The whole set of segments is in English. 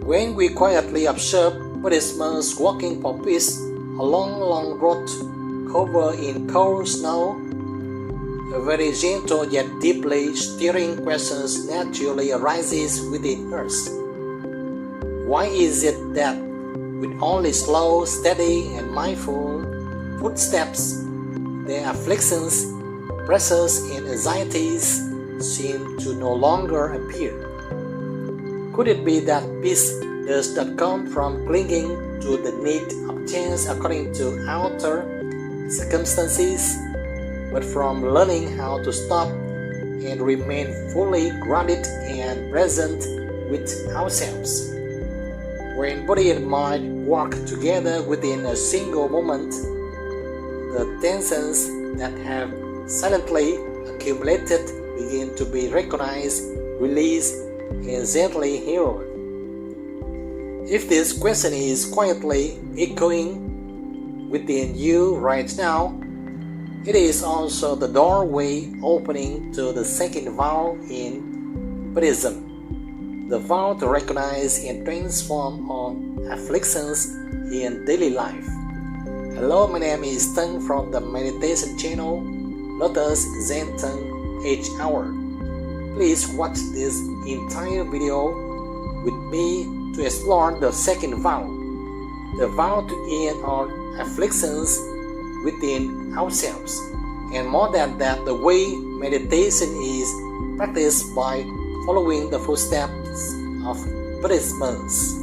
When we quietly observe Buddhist monks walking for peace along long road covered in cold snow, a very gentle yet deeply stirring question naturally arises within us. Why is it that with only slow, steady, and mindful footsteps, the afflictions, pressures, and anxieties seem to no longer appear? Could it be that peace does not come from clinging to the need of chance according to outer circumstances, but from learning how to stop and remain fully grounded and present with ourselves? When body and mind work together within a single moment, the tensions that have silently accumulated begin to be recognized, released, and gently healed. If this question is quietly echoing within you right now, it is also the doorway opening to the second vow in Buddhism, the vow to recognize and transform all afflictions in daily life. Hello, my name is Teng from the meditation channel Lotuszentan Each Hour. Please watch this entire video with me to explore the second vow, the vow to end all afflictions within ourselves. And more than that, the way meditation is practiced by following the footsteps of Buddhist monks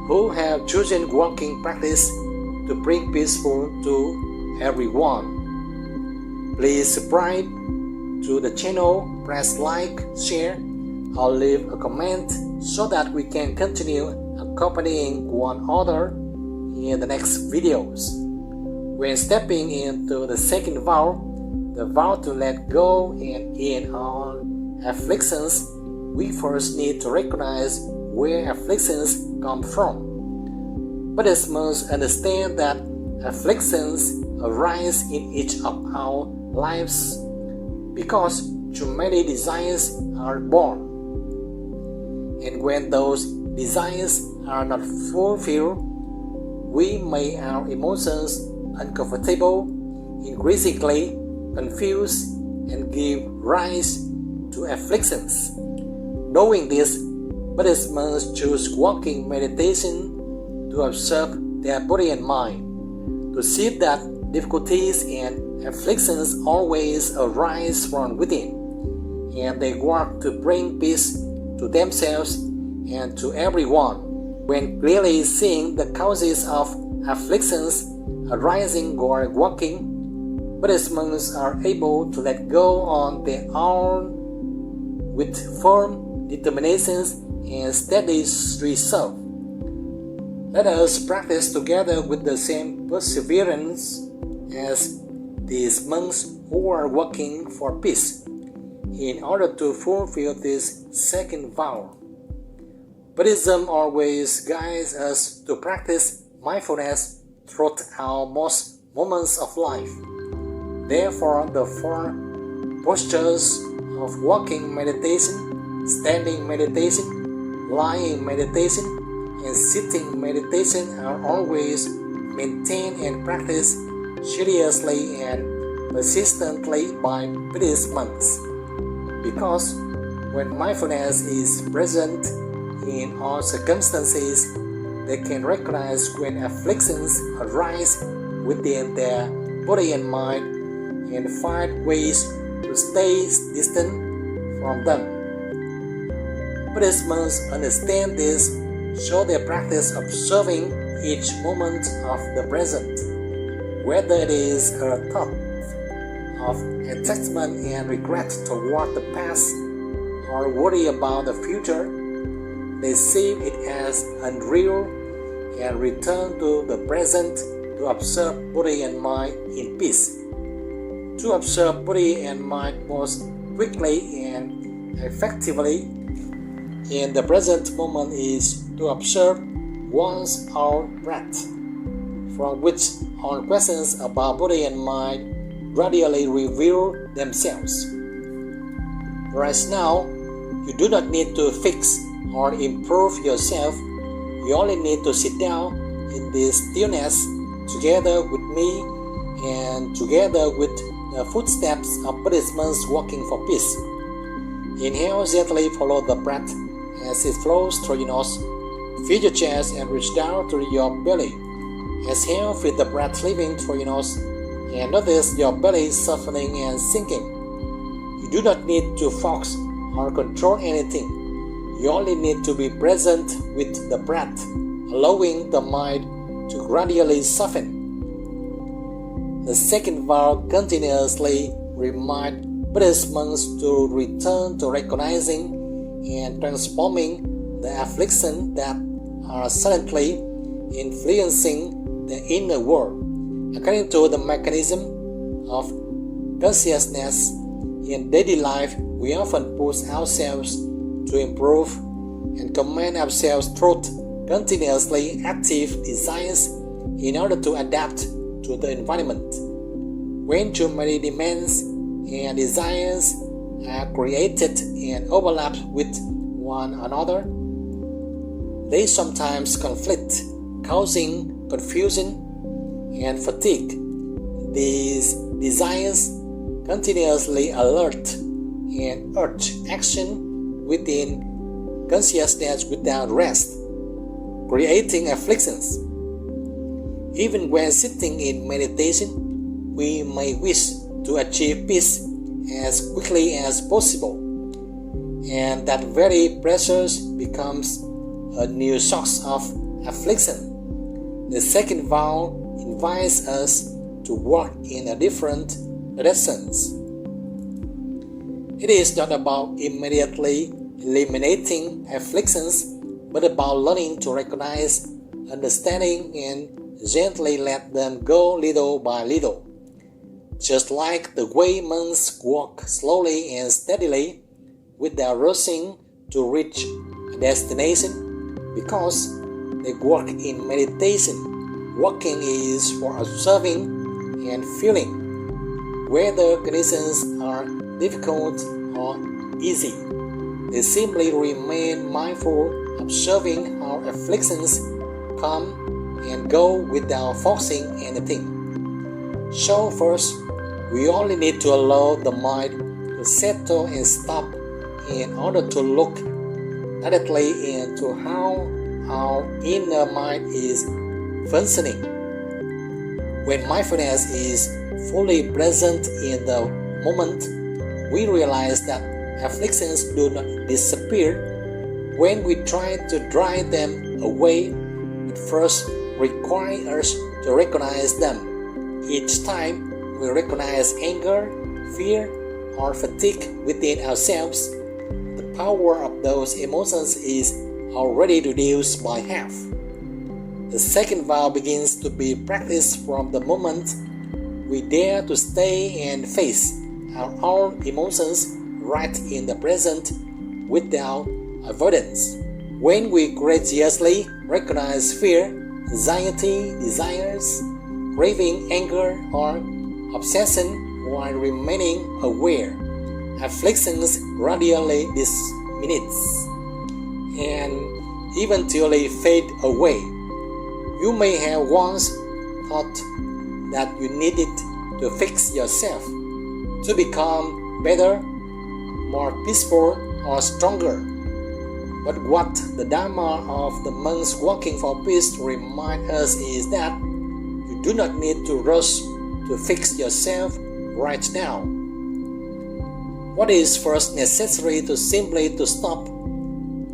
who have chosen walking practice to bring peaceful to everyone. Please subscribe to the channel, press like, share, or leave a comment so that we can continue accompanying one another in the next videos. When stepping into the second vow, the vow to let go and end all afflictions, we first need to recognize where afflictions come from. Buddhist monks understand that afflictions arise in each of our lives because too many desires are born. And when those desires are not fulfilled, we make our emotions uncomfortable, increasingly confused, and give rise to afflictions. Knowing this, Buddhist monks choose walking meditation to observe their body and mind, to see that difficulties and afflictions always arise from within, and they work to bring peace to themselves and to everyone. When clearly seeing the causes of afflictions arising or walking, Buddhist monks are able to let go on their own with firm determinations and steady resolve. Let us practice together with the same perseverance as these monks who are working for peace in order to fulfill this second vow. Buddhism always guides us to practice mindfulness throughout most moments of life. Therefore, the four postures of walking meditation, standing meditation, lying meditation, and sitting meditation are always maintained and practiced seriously and persistently by Buddhist monks. Because when mindfulness is present in all circumstances, they can recognize when afflictions arise within their body and mind and find ways to stay distant from them. Buddhist monks understand this, so they practice observing each moment of the present, whether it is a thought of attachment and regret toward the past or worry about the future. They see it as unreal and return to the present to observe body and mind in peace. To observe body and mind most quickly and effectively in the present moment is to observe one's own breath, from which all questions about body and mind gradually reveal themselves. Right now, you do not need to fix or improve yourself, you only need to sit down in this stillness together with me and together with the footsteps of Buddhist monks walking for peace. Inhale, gently follow the breath as it flows through your nose. Feel your chest and reach down to your belly. Exhale, feel the breath leaving through your nose and notice your belly softening and sinking. You do not need to focus or control anything. You only need to be present with the breath, allowing the mind to gradually soften. The second vow continuously reminds Buddhist monks to return to recognizing and transforming the afflictions that are silently influencing the inner world. According to the mechanism of consciousness in daily life, we often push ourselves to improve and command ourselves through continuously active desires in order to adapt to the environment. When too many demands and desires are created and overlap with one another, they sometimes conflict, causing confusion and fatigue. These desires continuously alert and urge action within consciousness without rest, creating afflictions. Even when sitting in meditation, we may wish to achieve peace as quickly as possible, and that very pressure becomes a new source of affliction. The second vow invites us to walk in a different directions. It is not about immediately eliminating afflictions, but about learning to recognize, understanding, and gently let them go little by little. Just like the way monks walk slowly and steadily without rushing to reach a destination, because they walk in meditation. Walking is for observing and feeling, whether conditions are difficult or easy. They simply remain mindful, observing how afflictions come and go without forcing anything. So first, we only need to allow the mind to settle and stop in order to look directly into how our inner mind is functioning. When mindfulness is fully present in the moment, we realize that afflictions do not disappear. When we try to drive them away, it first requires us to recognize them. Each time we recognize anger, fear, or fatigue within ourselves, the power of those emotions is already reduced by half. The second vow begins to be practiced from the moment we dare to stay and face our own emotions right in the present without avoidance. When we courageously recognize fear, anxiety, desires, craving, anger, or obsession while remaining aware, afflictions gradually diminish and eventually fade away. You may have once thought that you needed to fix yourself to become better, more peaceful, or stronger. But what the Dharma of the monks walking for peace remind us is that you do not need to rush to fix yourself right now. What is first necessary to simply to stop,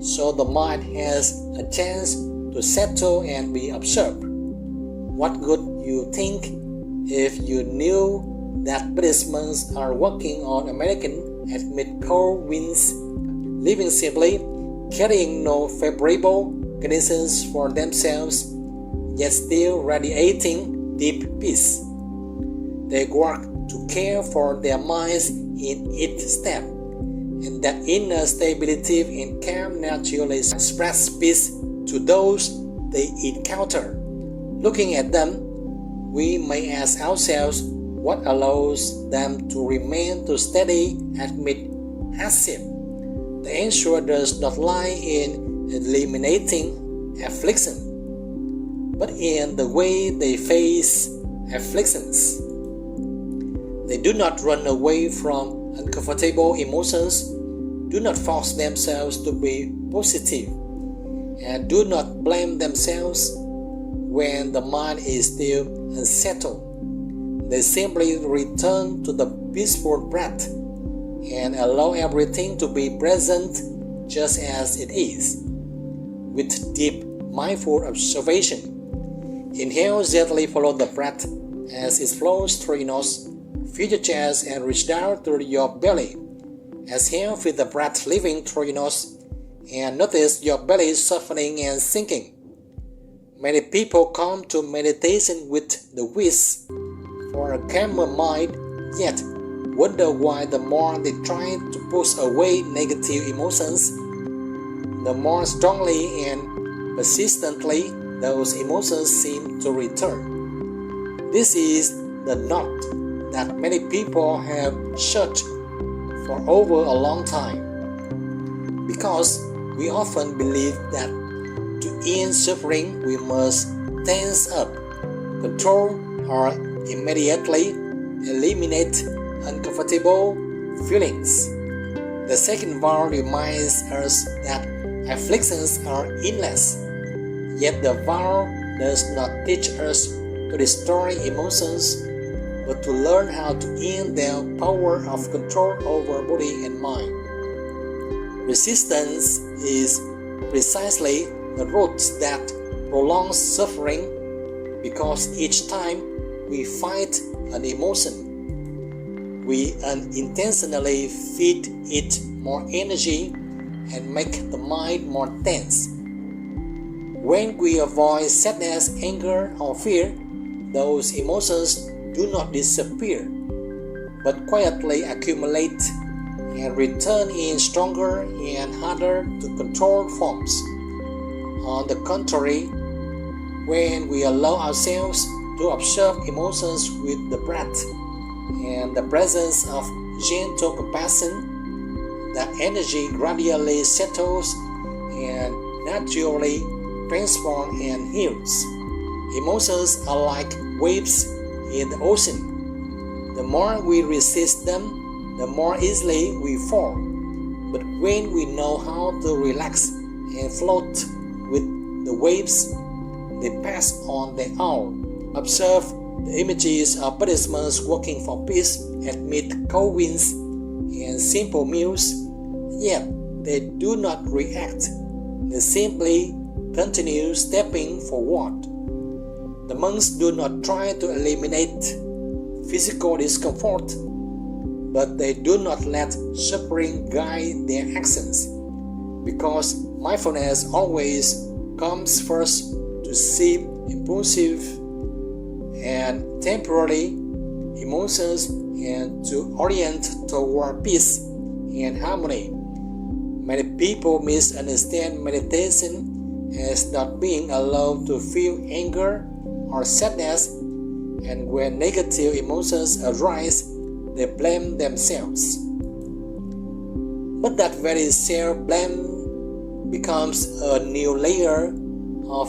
so the mind has a chance to settle and be observed. What would you think if you knew that Buddhist monks are working on American amid cold winds, living simply, carrying no favorable conditions for themselves, yet still radiating deep peace? They work to care for their minds in each step, and that inner stability and calm naturally express peace to those they encounter. Looking at them, we may ask ourselves what allows them to remain steady amid hardship. The answer does not lie in eliminating affliction, but in the way they face afflictions. They do not run away from uncomfortable emotions, do not force themselves to be positive, and do not blame themselves when the mind is still unsettled. They simply return to the peaceful breath and allow everything to be present just as it is. With deep mindful observation, inhale, gently follow the breath as it flows through your nose. Feel your chest and reach down through your belly. Exhale, feel the breath leaving through your nose and notice your belly softening and sinking. Many people come to meditation with the wish for a calmer mind, yet wonder why the more they try to push away negative emotions, the more strongly and persistently those emotions seem to return. This is the knot that many people have searched for over a long time, because we often believe that to end suffering we must tense up, control, or immediately eliminate uncomfortable feelings. The second vow reminds us that afflictions are endless, yet the vow does not teach us to destroy emotions, but to learn how to end their power of control over body and mind. Resistance is precisely the root that prolongs suffering, because each time we fight an emotion, we unintentionally feed it more energy and make the mind more tense. When we avoid sadness, anger, or fear, those emotions do not disappear, but quietly accumulate and return in stronger and harder to control forms. On the contrary, when we allow ourselves to observe emotions with the breath and the presence of gentle compassion, that energy gradually settles and naturally transforms and heals. Emotions are like waves in the ocean. The more we resist them, the more easily we fall. But when we know how to relax and float with the waves, they pass on their own. Observe the images of participants working for peace amid cold winds and simple meals, yet they do not react. They simply continue stepping forward. The monks do not try to eliminate physical discomfort, but they do not let suffering guide their actions, because mindfulness always comes first to see impulsive and temporary emotions and to orient toward peace and harmony. Many people misunderstand meditation as not being allowed to feel anger or sadness, and when negative emotions arise, they blame themselves. But that very self-blame becomes a new layer of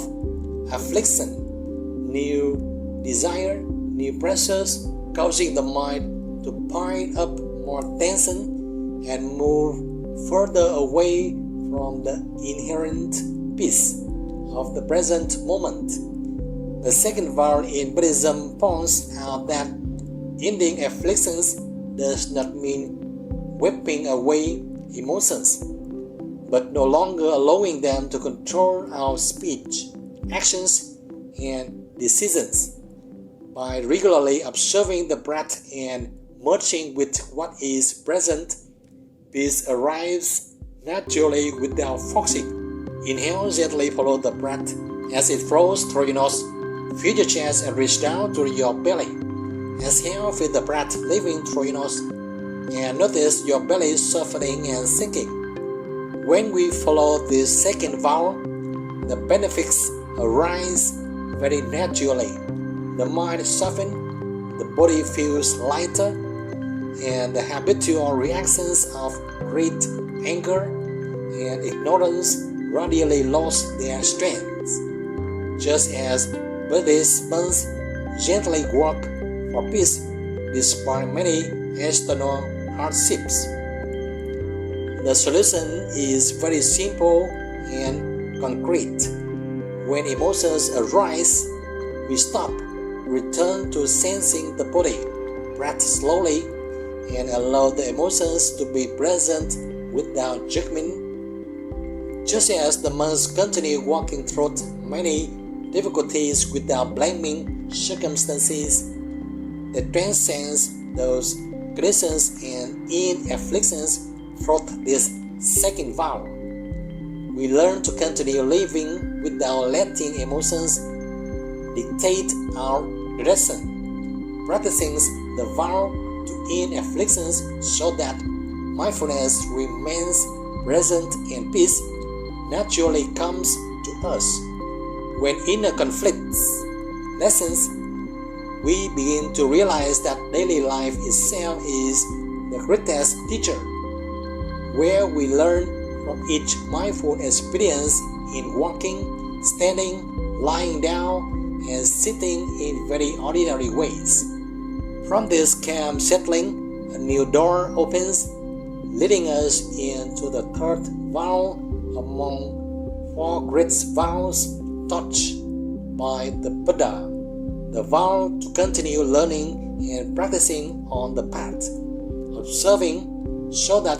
affliction, new desire, new pressures, causing the mind to pile up more tension and move further away from the inherent peace of the present moment. The second vow in Buddhism points out that ending afflictions does not mean wiping away emotions, but no longer allowing them to control our speech, actions, and decisions. By regularly observing the breath and merging with what is present, peace arrives naturally without forcing. Inhale, gently follow the breath as it flows through your nose. Feel your chest and reach down to your belly. Exhale, feel the breath leaving through your nose and notice your belly softening and sinking. When we follow this second vow, the benefits arise very naturally. The mind softens, the body feels lighter, and the habitual reactions of greed, anger, and ignorance gradually lost their strength. Just as Buddhist monks gently work for peace despite many external hardships. The solution is very simple and concrete. When emotions arise, we stop, return to sensing the body, breathe slowly, and allow the emotions to be present without judgment. Just as the monks continue walking through many difficulties without blaming circumstances, they transcend those conditions and in afflictions through this second vow. We learn to continue living without letting emotions dictate our direction, practicing the vow to end afflictions so that mindfulness remains present and peace naturally comes to us. When inner conflicts lessens, we begin to realize that daily life itself is the greatest teacher, where we learn from each mindful experience in walking, standing, lying down, and sitting in very ordinary ways. From this calm settling, a new door opens, leading us into the third vow among four great vows taught by the Buddha, the vow to continue learning and practicing on the path, observing so that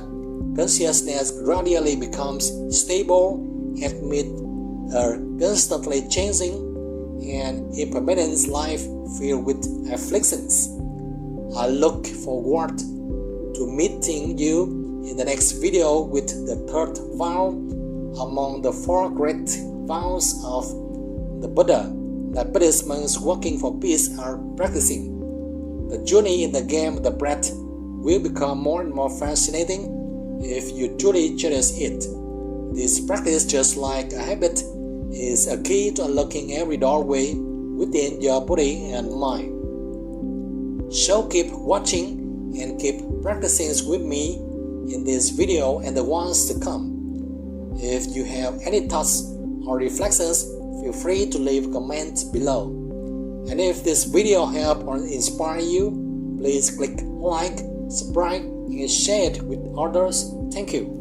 consciousness gradually becomes stable amid a constantly changing and impermanent life filled with afflictions. I look forward to meeting you in the next video with the third vow among the four great vows of the Buddha that Buddhist monks working for peace are practicing. The journey in the game of the breath will become more and more fascinating if you truly cherish it. This practice, just like a habit, is a key to unlocking every doorway within your body and mind. So keep watching and keep practicing with me in this video and the ones to come. If you have any thoughts or reflections, feel free to leave a comment below. And if this video helped or inspired you, please click like, subscribe, and share it with others. Thank you.